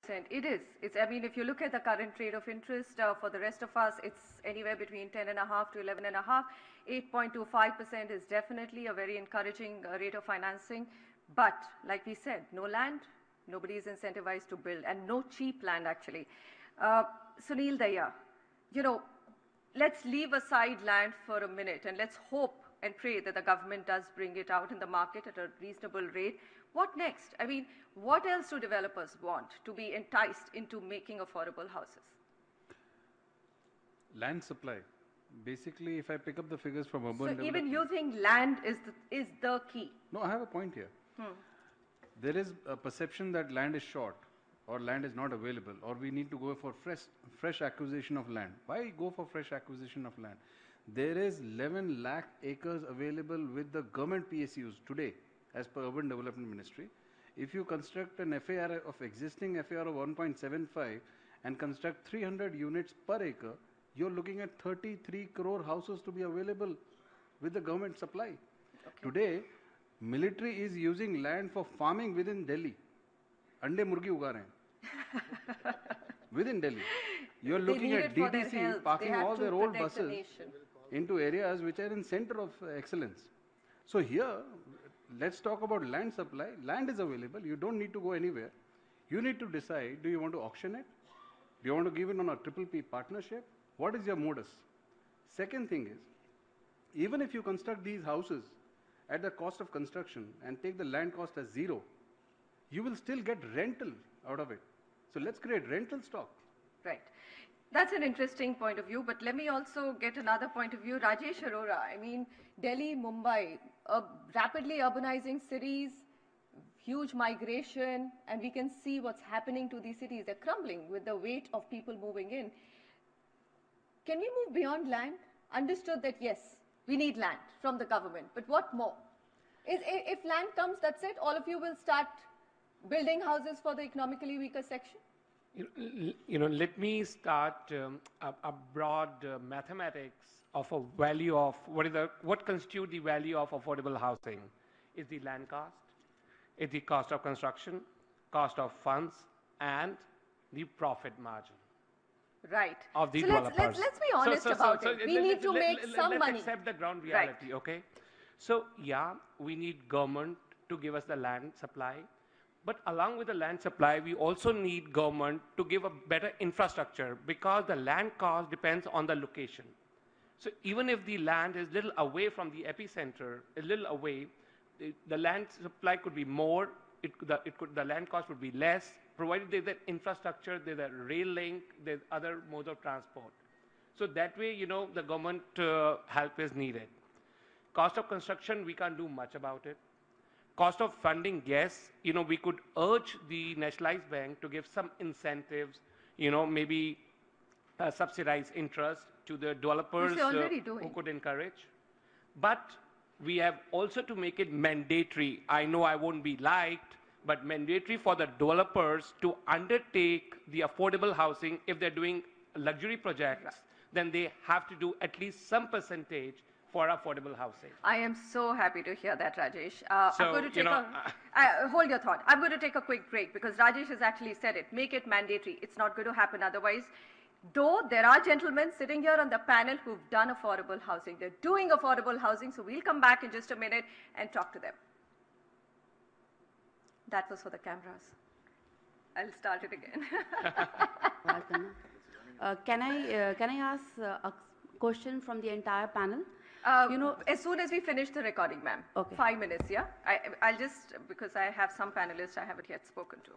It is. I mean, if you look at the current rate of interest for the rest of us, it's anywhere between 10.5 to 11.5. 8.25% is definitely a very encouraging rate of financing. But like we said, no land, nobody is incentivized to build, and no cheap land actually. Sunil Daya, let's leave aside land for a minute and let's hope and pray that the government does bring it out in the market at a reasonable rate. What next? I mean, what else do developers want to be enticed into making affordable houses? Land supply. Basically, if I pick up the figures from urban development... So even you think land is the key? No, I have a point here. There is a perception that land is short or land is not available or we need to go for fresh acquisition of land. Why go for fresh acquisition of land? There is 11 lakh acres available with the government PSUs today as per Urban Development Ministry. If you construct an FAR of existing FAR of 1.75 and construct 300 units per acre, you're looking at 33 crore houses to be available with the government supply. Okay. Today, military is using land for farming within Delhi. Ande murgi uga rahe hain. Within Delhi. You're looking at DDC parking all their old buses into areas which are in center of excellence. So here, let's talk about land supply. Land is available. You don't need to go anywhere. You need to decide, do you want to auction it? Do you want to give it on a PPP partnership? What is your modus? Second thing is, even if you construct these houses at the cost of construction and take the land cost as zero, you will still get rental out of it. So let's create rental stock. Right. That's an interesting point of view, but let me also get another point of view. Rajesh Arora, I mean, Delhi, Mumbai, rapidly urbanizing cities, huge migration, and we can see what's happening to these cities. They're crumbling with the weight of people moving in. Can we move beyond land? Understood that, yes, we need land from the government, but what more? If land comes, that's it? All of you will start building houses for the economically weaker section? Let me start a broad mathematics of a value of what constitutes the value of affordable housing. Is the land cost, is the cost of construction, cost of funds, and the profit margin. Right. Of the so developers. Let's be honest about it. We need to make some money. Let's accept the ground reality, right. Okay? So, yeah, we need government to give us the land supply. But along with the land supply, we also need government to give a better infrastructure because the land cost depends on the location. So even if the land is a little away from the epicenter, a little away, the land supply could be more, the land cost would be less, provided there's that infrastructure, there's a rail link, there's other modes of transport. So that way, the government help is needed. Cost of construction, we can't do much about it. Cost of funding, yes, we could urge the nationalized bank to give some incentives, maybe subsidize interest to the developers who could encourage. But we have also to make it mandatory. I know I won't be liked, but mandatory for the developers to undertake the affordable housing. If they're doing luxury projects, then they have to do at least some percentage for affordable housing. I am so happy to hear that, Rajesh. I'm going to take hold your thought. I'm going to take a quick break because Rajesh has actually said it. Make it mandatory. It's not going to happen otherwise. Though there are gentlemen sitting here on the panel who've done affordable housing. They're doing affordable housing, so we'll come back in just a minute and talk to them. That was for the cameras. I'll start it again. Can I ask a question from the entire panel? As soon as we finish the recording, ma'am. Okay. 5 minutes, yeah? I'll just, because I have some panelists I haven't yet spoken to.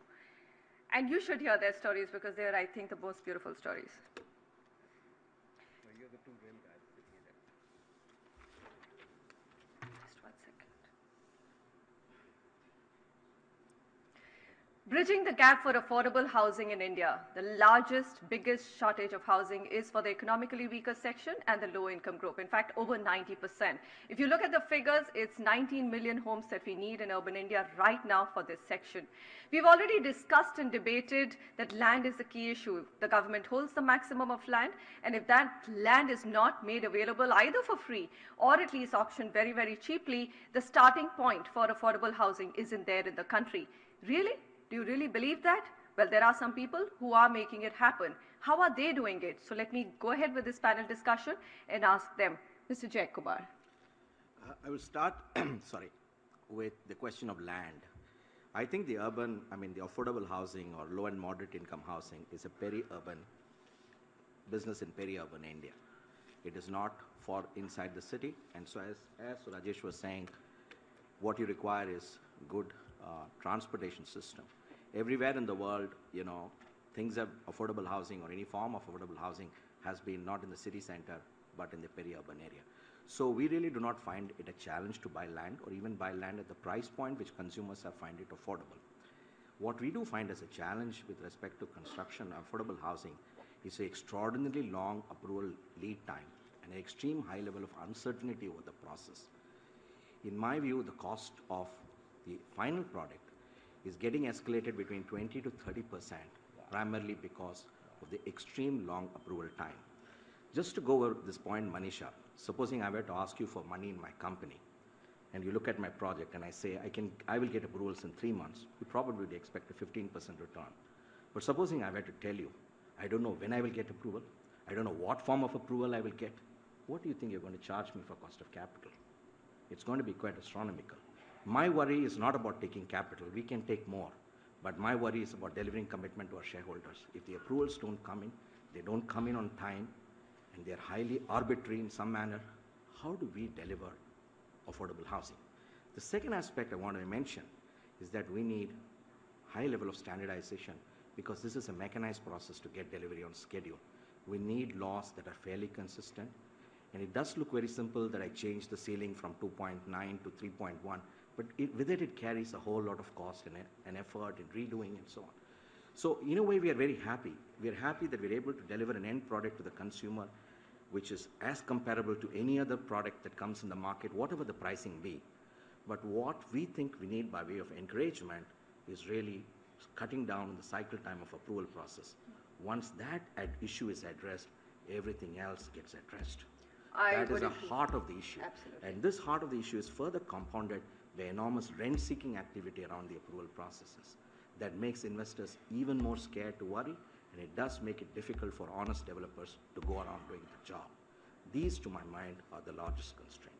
And you should hear their stories because they're, I think, the most beautiful stories. You're the two real guys sitting there. Just 1 second. Bridging the gap for affordable housing in India. The largest, biggest shortage of housing is for the economically weaker section and the low-income group. In fact, over 90%. If you look at the figures, it's 19 million homes that we need in urban India right now for this section. We've already discussed and debated that land is the key issue. The government holds the maximum of land, and if that land is not made available either for free or at least auctioned very, very cheaply, the starting point for affordable housing isn't there in the country. Really? Do you really believe that? Well, there are some people who are making it happen. How are they doing it? So let me go ahead with this panel discussion and ask them. Mr. Jaikumar. I will start, sorry, with the question of land. I think the affordable housing or low and moderate income housing is a peri-urban business in peri-urban India. It is not for inside the city. And so as Rajesh was saying, what you require is good transportation system. Everywhere in the world, things have affordable housing or any form of affordable housing has been not in the city center, but in the peri-urban area. So we really do not find it a challenge to buy land or even buy land at the price point which consumers have find it affordable. What we do find as a challenge with respect to construction affordable housing is an extraordinarily long approval lead time and an extreme high level of uncertainty over the process. In my view, the cost of the final product is getting escalated between 20 to 30%, primarily because of the extreme long approval time. Just to go over this point, Manisha, supposing I were to ask you for money in my company, and you look at my project and I say I will get approvals in 3 months, you probably would expect a 15% return. But supposing I were to tell you, I don't know when I will get approval, I don't know what form of approval I will get, what do you think you're going to charge me for cost of capital? It's going to be quite astronomical. My worry is not about taking capital, we can take more, but my worry is about delivering commitment to our shareholders. If the approvals don't come in, they don't come in on time, and they're highly arbitrary in some manner, how do we deliver affordable housing? The second aspect I want to mention is that we need high level of standardization because this is a mechanized process to get delivery on schedule. We need laws that are fairly consistent, and it does look very simple that I changed the ceiling from 2.9 to 3.1, but with it carries a whole lot of cost and effort in redoing and so on. So in a way, we are very happy. We are happy that we're able to deliver an end product to the consumer which is as comparable to any other product that comes in the market, whatever the pricing be. But what we think we need by way of encouragement is really cutting down the cycle time of approval process. Once that issue is addressed, everything else gets addressed. That is the heart of the issue. Absolutely. And this heart of the issue is further compounded by enormous rent-seeking activity around the approval processes. That makes investors even more scared to worry, and it does make it difficult for honest developers to go around doing the job. These, to my mind, are the largest constraint.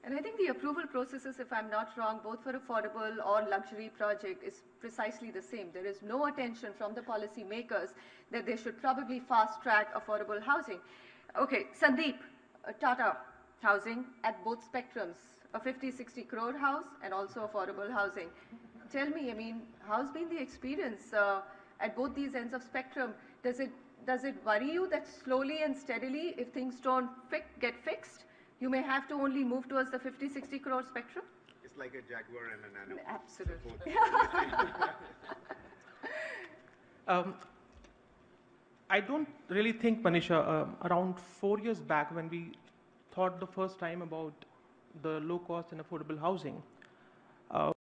And I think the approval processes, if I'm not wrong, both for affordable or luxury project is precisely the same. There is no attention from the policy makers that they should probably fast track affordable housing. Okay, Sandeep, Tata Housing at both spectrums, a 50-60 crore house and also affordable housing. Tell me, how's been the experience at both these ends of spectrum? Does it worry you that slowly and steadily, if things don't get fixed, you may have to only move towards the 50-60 crore spectrum? It's like a Jaguar and a Nano. Absolutely. I don't really think, Manisha, around 4 years back when we thought the first time about the low cost and affordable housing,